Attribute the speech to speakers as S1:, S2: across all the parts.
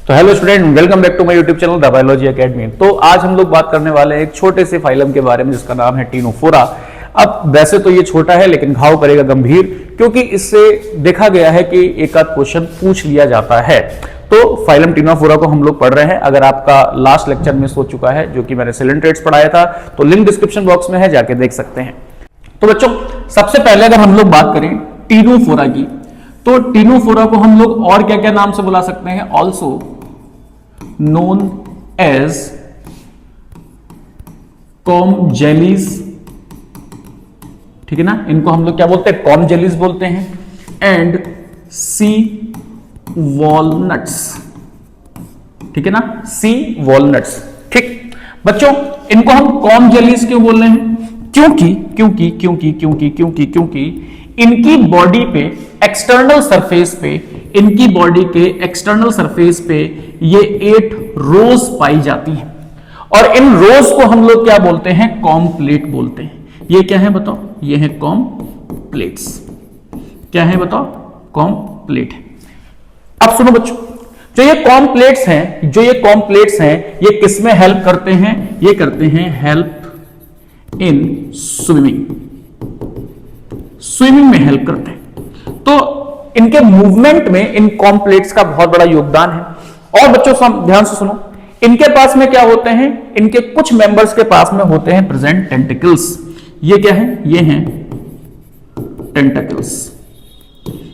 S1: तो hello student, welcome back to my YouTube channel the biology academy. तो आज हम लोग बात करने वाले हैं एक छोटे से फाइलम के बारे में जिसका नाम है टीनोफोरा। अब वैसे तो ये छोटा है लेकिन घाव करेगा गंभीर, क्योंकि इससे देखा गया है कि एक आध क्वेश्चन पूछ लिया जाता है। तो फाइलम टीनोफोरा को हम लोग पढ़ रहे हैं। अगर आपका लास्ट लेक्चर मिस हो चुका है, जो कि मैंने सिलेंट्रेट्स पढ़ाया था, तो लिंक डिस्क्रिप्शन बॉक्स में है, जाके देख सकते हैं। तो बच्चों, सबसे पहले अगर हम लोग बात करें टीनोफोरा की, तो टीनोफोरा को हम लोग और क्या क्या नाम से बुला सकते हैं? Also known as comb jellies, ठीक है ना, इनको हम लोग क्या बोलते हैं? कॉम जेलीज बोलते हैं। एंड सी वॉलनट्स, ठीक है ना, सी वॉलनट्स। ठीक बच्चों, इनको हम कॉम जेलीज क्यों बोल रहे हैं? क्योंकि क्योंकि क्योंकि क्योंकि क्योंकि क्योंकि इनकी बॉडी पे एक्सटर्नल सरफेस पे, इनकी बॉडी के एक्सटर्नल सरफेस पे ये 8 रोज पाई जाती हैं, और इन रोज को हम लोग क्या बोलते हैं? कॉम प्लेट बोलते हैं। ये क्या है बताओ? ये है कॉम प्लेट्स। क्या है बताओ? कॉम प्लेट है। अब सुनो बच्चों, जो ये कॉम प्लेट्स हैं, ये किस में हेल्प करते हैं? ये करते हैं हेल्प इन स्विमिंग में हेल्प करते हैं। तो इनके मूवमेंट में इन कॉम प्लेट्स का बहुत बड़ा योगदान है। और बच्चों ध्यान से सुनो, इनके पास में क्या होते हैं? इनके कुछ मेंबर्स के पास में होते हैं प्रेजेंट टेंटिकल्स। ये क्या है? ये हैं टेंटिकल्स।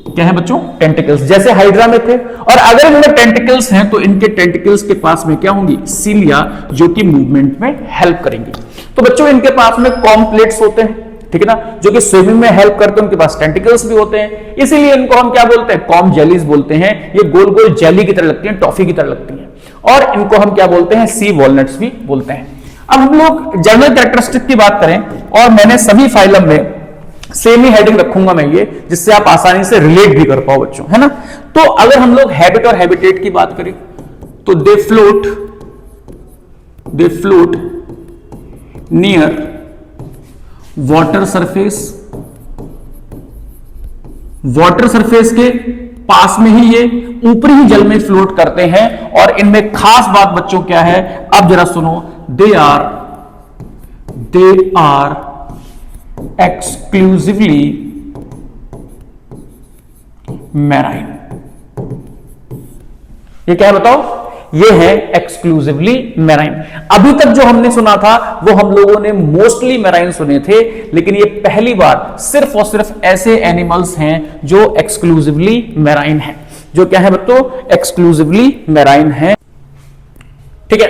S1: क्या है बच्चों? टेंटिकल्स, जैसे हाइड्रा में थे। और अगर इनमें टेंटिकल्स हैं तो इनके टेंटिकल्स के पास में क्या होंगी? सीलिया, जो कि मूवमेंट में हेल्प करेंगी। तो बच्चों, इनके पास में कॉम प्लेट्स होते हैं, ठीक है ना, जो कि स्विमिंग में हेल्प करते हैं। उनके पास टेंटिकल्स भी होते हैं, इसीलिए इनको हम क्या बोलते हैं? कॉम जेलीज बोलते हैं। ये गोल गोल जेली की तरह लगती हैं, टॉफी की तरह लगती हैं। और इनको हम क्या बोलते हैं? सी वॉलनट्स भी बोलते हैं। अब हम लोग जनरल कैरेक्टरिस्टिक की बात करें, और मैंने सभी फाइलम में सेम ही हेडिंग रखूंगा मैं ये, जिससे आप आसानी से रिलेट भी कर पाओ बच्चों, है ना। तो अगर हम लोग हैबिट और हैबिटेट की बात करें, तो दे फ्लोट नियर वाटर सरफेस के पास में ही ये ऊपरी ही जल में फ्लोट करते हैं। और इनमें खास बात बच्चों क्या है? अब जरा सुनो, दे आर एक्सक्लूसिवली मैराइन। ये क्या है बताओ? ये है एक्सक्लूसिवली मैराइन। अभी तक जो हमने सुना था वो हम लोगों ने मोस्टली मैराइन सुने थे, लेकिन ये पहली बार सिर्फ और सिर्फ ऐसे एनिमल्स हैं जो एक्सक्लूसिवली मैराइन हैं। जो क्या है बच्चों? एक्सक्लूसिवली मैराइन है। ठीक है।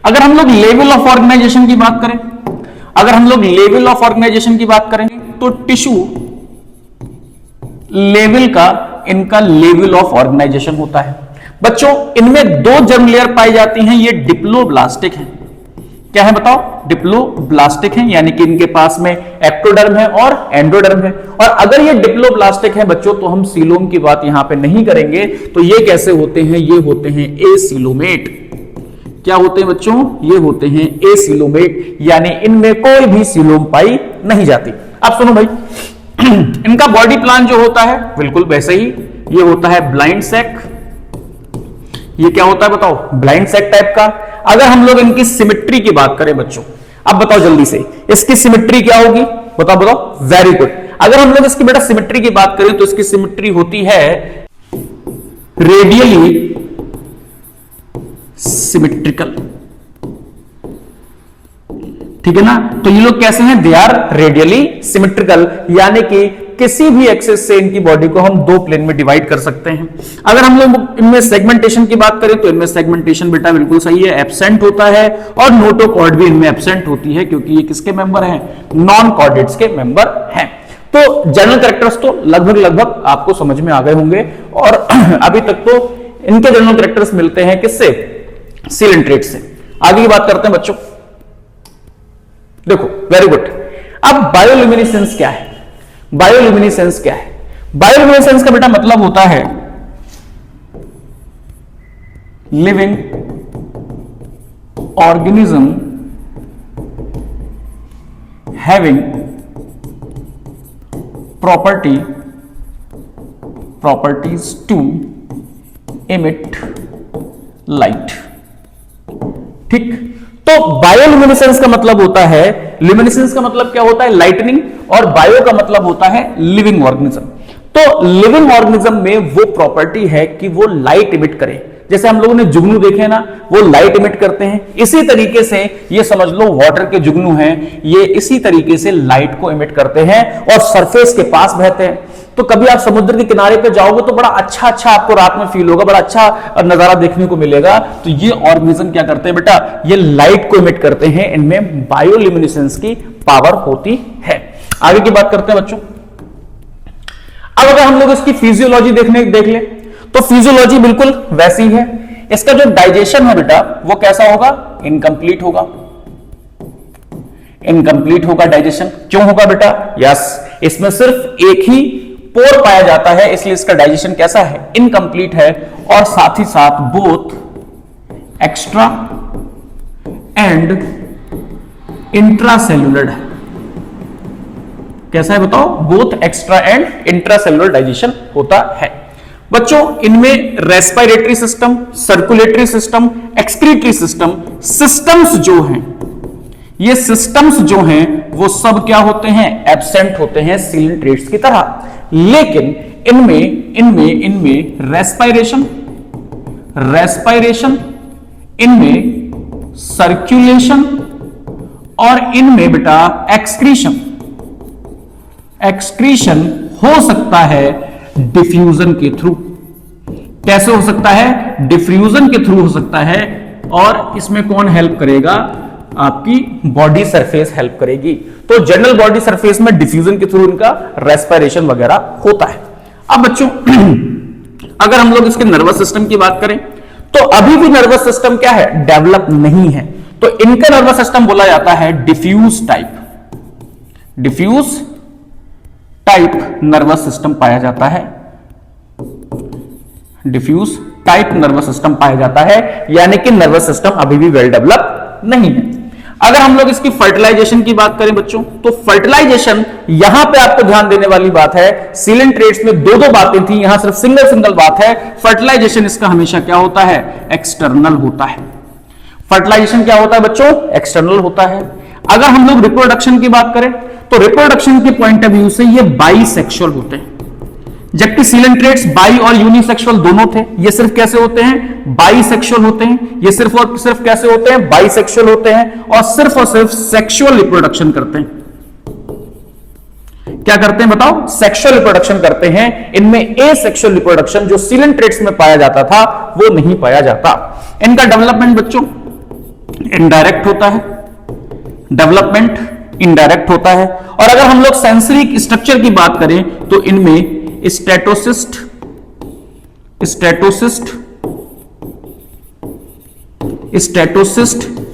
S1: अगर हम लोग लेवल ऑफ ऑर्गेनाइजेशन की बात करें, तो टिश्यू लेवल का इनका लेवल ऑफ ऑर्गेनाइजेशन होता है। बच्चों, इनमें 2 जर्म लेयर पाई जाती हैं, ये डिप्लोब्लास्टिक हैं। क्या है बताओ? डिप्लोब्लास्टिक हैं, यानी कि इनके पास में एक्टोडर्म है और एंडोडर्म है। और अगर ये डिप्लोब्लास्टिक है बच्चों, तो हम सीलोम की बात यहां पे नहीं करेंगे। तो ये कैसे होते हैं? ये होते हैं एसीलोमेट। क्या होते हैं बच्चों? ये होते हैं एसीलोमेट, यानी इनमें कोई भी सीलोम पाई नहीं जाती। अब सुनो भाई, इनका बॉडी प्लान जो होता है बिल्कुल वैसे ही, ये होता है ब्लाइंड सैक। ये क्या होता है बताओ? ब्लाइंड सैक टाइप का। अगर हम लोग इनकी सिमेट्री की बात करें बच्चों, अब बताओ जल्दी से, इसकी सिमेट्री क्या होगी? बताओ। Very good. अगर हम लोग इसकी बेटा सिमेट्री की बात करें, तो इसकी सिमेट्री होती है रेडियली सिमेट्रिकल, ठीक है ना। तो ये लोग कैसे हैं? दे आर रेडियली सिमेट्रिकल, यानी कि किसी भी एक्सिस से इनकी बॉडी को हम 2 प्लेन में डिवाइड कर सकते हैं। अगर हम लोग इनमें सेगमेंटेशन की बात करें, तो इनमें सेगमेंटेशन बेटा बिल्कुल सही है, एब्सेंट होता है। और नोटोकॉर्ड भी इनमें एब्सेंट होती है, क्योंकि ये किसके मेंबर हैं? नॉन कॉर्डेट्स के मेंबर हैं। तो जनरल कैरेक्टर्स तो लगभग आपको समझ में आ गए होंगे। और अभी तक तो इनके जनरल कैरेक्टर्स मिलते हैं किससे? सिलेंट्रेट से। आगे की बात करते हैं बच्चों। देखो, वेरी गुड। अब बायोल्यूमिनेसेंस क्या है? बायोल्यूमिनेसेंस का बेटा मतलब होता है living organism having properties to emit light. ठीक, तो बायोल्यूमिनेसेंस का मतलब होता है, ल्यूमिनेसेंस का मतलब क्या होता है, लाइटनिंग, और बायो का मतलब होता है लिविंग ऑर्गेनिज्म। तो लिविंग ऑर्गेनिज्म में वो प्रॉपर्टी है कि वो लाइट इमिट करे। जैसे हम लोगों ने जुगनू देखे ना, वो लाइट इमिट करते हैं, इसी तरीके से ये समझ लो वाटर के जुगनू हैं, ये इसी तरीके से लाइट को इमिट करते हैं और सरफेस के पास बहते हैं। तो कभी आप समुद्र के किनारे पे जाओगे तो बड़ा अच्छा अच्छा आपको रात में फील होगा, बड़ा अच्छा नजारा देखने को मिलेगा। तो ये ऑर्गेनिज्म क्या करते हैं बेटा, ये लाइट को इमिट करते हैं, इनमें बायोल्यूमिनेसेंस की पावर होती है। आगे की बात करते हैं बच्चों। अब अगर हम लोग इसकी फिजियोलॉजी देख ले तो फिजियोलॉजी बिल्कुल वैसी है। इसका जो डाइजेशन है बेटा वो कैसा होगा, इनकम्प्लीट होगा। इनकम्प्लीट होगा डाइजेशन। क्यों होगा बेटा, यस, इसमें सिर्फ एक ही पोर पाया जाता है, इसलिए इसका डाइजेशन कैसा है, इनकम्प्लीट है। और साथ ही साथ बोथ एक्स्ट्रा एंड इंट्रासेल्युलर है। कैसा है बताओ, both extra and intracellular digestion होता है। बच्चों इनमें respiratory system, circulatory system, excretory system, systems जो हैं, ये सिस्टम्स जो हैं वो सब क्या होते हैं, एब्सेंट होते हैं सिलिंट्रेट्स की तरह। लेकिन इनमें रेस्पिरेशन, इनमें सर्कुलेशन और इनमें बेटा एक्सक्रीशन हो सकता है डिफ्यूजन के थ्रू। कैसे हो सकता है, डिफ्यूजन के थ्रू हो सकता है। और इसमें कौन हेल्प करेगा, आपकी बॉडी सरफेस हेल्प करेगी। तो जनरल बॉडी सरफेस में डिफ्यूजन के थ्रू इनका रेस्पिरेशन वगैरह होता है। अब बच्चों अगर हम लोग इसके नर्वस सिस्टम की बात करें तो अभी भी नर्वस सिस्टम क्या है, डेवलप नहीं है। तो इनका नर्वस सिस्टम बोला जाता है डिफ्यूज टाइप नर्वस सिस्टम पाया जाता है। डिफ्यूज टाइप नर्वस सिस्टम पाया जाता है, यानी कि नर्वस सिस्टम अभी भी वेल डेवलप नहीं है। अगर हम लोग इसकी फर्टिलाइजेशन की बात करें बच्चों, तो फर्टिलाइजेशन यहां पे आपको ध्यान देने वाली बात है, सिलिंट्रेट्स में दो बातें थी, यहां सिर्फ सिंगल बात है। फर्टिलाइजेशन इसका हमेशा क्या होता है, एक्सटर्नल होता है। फर्टिलाइजेशन क्या होता है बच्चों, एक्सटर्नल होता है। अगर हम लोग रिप्रोडक्शन की बात करें तो रिप्रोडक्शन के पॉइंट ऑफ व्यू से ये बाइसेक्सुअल होते हैं, जबकि सिलिंट्रेट्स बाई और यूनिसेक्सुअल दोनों थे। ये सिर्फ कैसे होते हैं, बाइसेक्सुअल होते हैं। ये सिर्फ और सिर्फ कैसे होते हैं, बाइसेक्सुअल होते हैं और सिर्फ सेक्सुअल रिप्रोडक्शन करते हैं। क्या करते हैं बताओ, सेक्सुअल रिप्रोडक्शन करते हैं। इनमें एसेक्सुअल रिप्रोडक्शन जो सिलिंट्रेट्स में पाया जाता था वो नहीं पाया जाता। इनका डेवलपमेंट बच्चों इनडायरेक्ट होता है, इनडायरेक्ट होता है। और अगर हम लोग सेंसरी स्ट्रक्चर की बात करें तो इनमें स्टेटोसिस्ट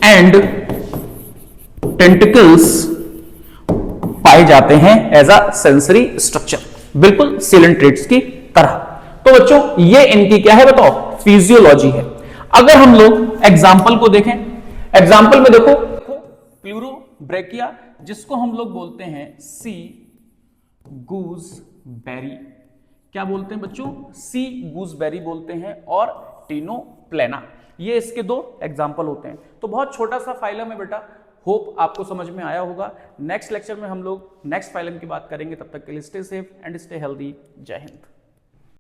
S1: एंड टेंटिकल्स पाए जाते हैं एज अ सेंसरी स्ट्रक्चर, बिल्कुल सिलिंट्रेट्स की तरह। तो बच्चों ये इनकी क्या है बताओ, फिजियोलॉजी है। अगर हम लोग एग्जाम्पल को देखें, एग्जाम्पल में देखो प्लूरोब्रैकिया, जिसको हम लोग बोलते हैं सी गूजबेरी। क्या बोलते हैं बच्चों, सी गूजबेरी बोलते हैं, और टिनोप्लेना। ये इसके दो एग्जाम्पल होते हैं। तो बहुत छोटा सा फाइलम है बेटा, होप आपको समझ में आया होगा। नेक्स्ट लेक्चर में हम लोग नेक्स्ट फाइलम की बात करेंगे। तब तक के लिए stay safe and stay healthy. जय हिंद।